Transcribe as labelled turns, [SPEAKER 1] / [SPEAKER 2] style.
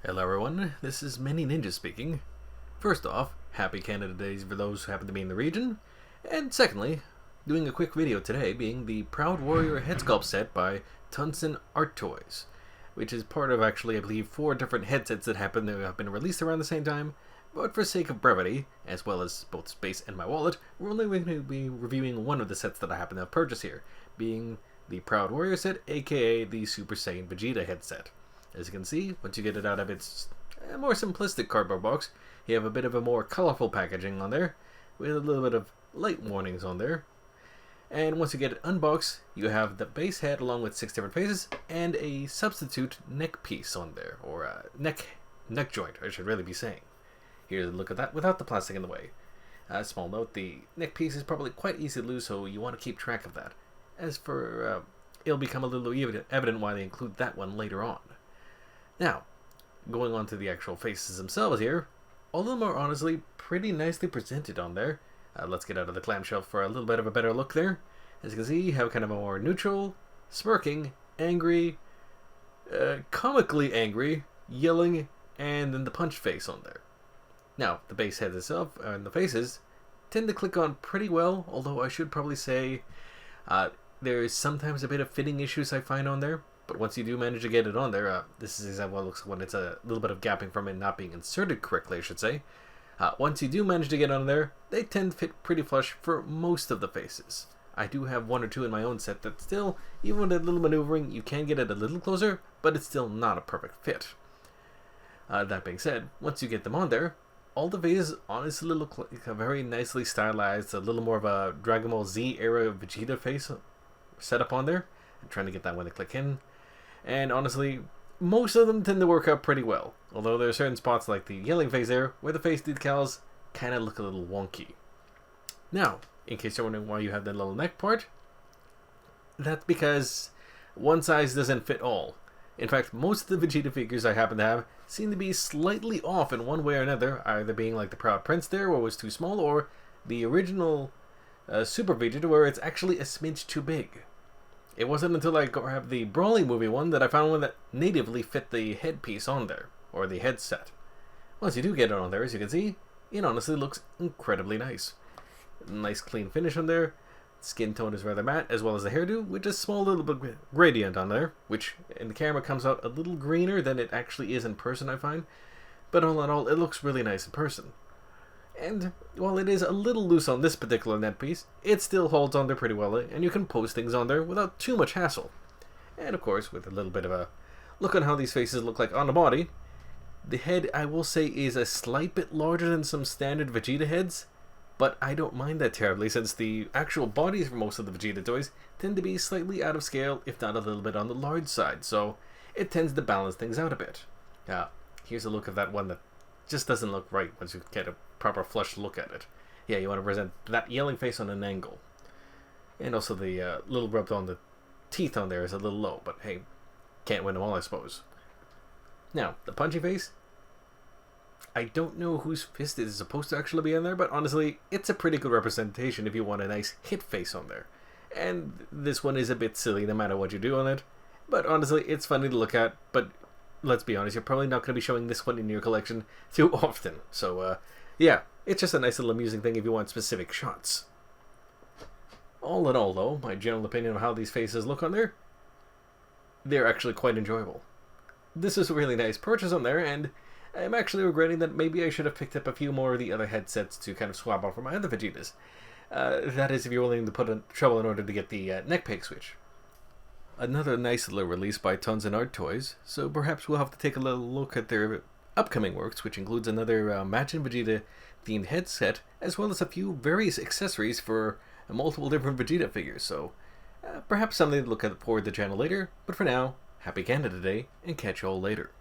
[SPEAKER 1] Hello everyone, this is Mini Ninja speaking. First off, happy Canada Days for those who happen to be in the region. And secondly, doing a quick video today being the Proud Warrior Headsculpt set by Tonsen Arttoys, which is part of actually I believe 4 different headsets that have been released around the same time, but for sake of brevity, as well as both space and my wallet, we're only going to be reviewing one of the sets that I happen to have purchased here, being the Proud Warrior set, aka the Super Saiyan Vegeta headset. As you can see, once you get it out of its more simplistic cardboard box, you have a bit of a more colorful packaging on there, with a little bit of light warnings on there. And once you get it unboxed, you have the base head along with 6 different faces, and a substitute neck piece on there, or a neck joint, I should really be saying. Here's a look at that without the plastic in the way. Small note, the neck piece is probably quite easy to lose, so you want to keep track of that. As for, it'll become a little evident why they include that one later on. Now, going on to the actual faces themselves here, all of them are honestly pretty nicely presented on there. Let's get out of the clamshell for a little bit of a better look there. As you can see, you have kind of a more neutral, smirking, angry, comically angry, yelling, and then the punch face on there. Now, the base head itself and the faces tend to click on pretty well, although I should probably say there is sometimes a bit of fitting issues I find on there. But once you do manage to get it on there, this is exactly what it looks like when it's a little bit of gapping from it not being inserted correctly, I should say. Once you do manage to get on there, they tend to fit pretty flush for most of the faces. I do have 1 or 2 in my own set that still, even with a little maneuvering, you can get it a little closer, but it's still not a perfect fit. That being said, once you get them on there, all the faces honestly look like a very nicely stylized, a little more of a Dragon Ball Z era Vegeta face set up on there. I'm trying to get that one to click in. And honestly, most of them tend to work out pretty well. Although there are certain spots like the yelling face there, where the face decals kind of look a little wonky. Now, in case you're wondering why you have that little neck part, that's because one size doesn't fit all. In fact, most of the Vegeta figures I happen to have seem to be slightly off in one way or another, either being like the Proud Prince there, where it was too small, or the original Super Vegeta, where it's actually a smidge too big. It wasn't until I grabbed the Brawling movie one that I found one that natively fit the headpiece on there, or the headset. Once you do get it on there, as you can see, it honestly looks incredibly nice. Nice clean finish on there. Skin tone is rather matte, as well as the hairdo, with just a small little bit gradient on there, which in the camera comes out a little greener than it actually is in person, I find. But all in all, it looks really nice in person. And while it is a little loose on this particular net piece, it still holds on there pretty well, and you can post things on there without too much hassle. And of course, with a little bit of a look on how these faces look like on the body, the head, I will say, is a slight bit larger than some standard Vegeta heads, but I don't mind that terribly, since the actual bodies for most of the Vegeta toys tend to be slightly out of scale, if not a little bit on the large side, so it tends to balance things out a bit. Here's a look of that one that just doesn't look right once you get a proper flush look at it. Yeah, you want to present that yelling face on an angle. And also the little rub on the teeth on there is a little low, but hey, can't win them all, I suppose. Now, the punchy face, I don't know whose fist is supposed to actually be in there, but honestly, it's a pretty good representation if you want a nice hit face on there. And this one is a bit silly no matter what you do on it, but honestly, it's funny to look at, but let's be honest, you're probably not going to be showing this one in your collection too often. So, yeah, it's just a nice little amusing thing if you want specific shots. All in all, though, my general opinion of how these faces look on there, they're actually quite enjoyable. This is a really nice purchase on there, and I'm actually regretting that maybe I should have picked up a few more of the other headsets to kind of swap out for my other Vegetas. That is, if you're willing to put in trouble in order to get the neck peg switch. Another nice little release by Tonsen Arttoys, so perhaps we'll have to take a little look at their upcoming works, which includes another Majin Vegeta themed headset, as well as a few various accessories for multiple different Vegeta figures, so perhaps something to look at for the channel later, but for now, happy Canada Day, and catch you all later.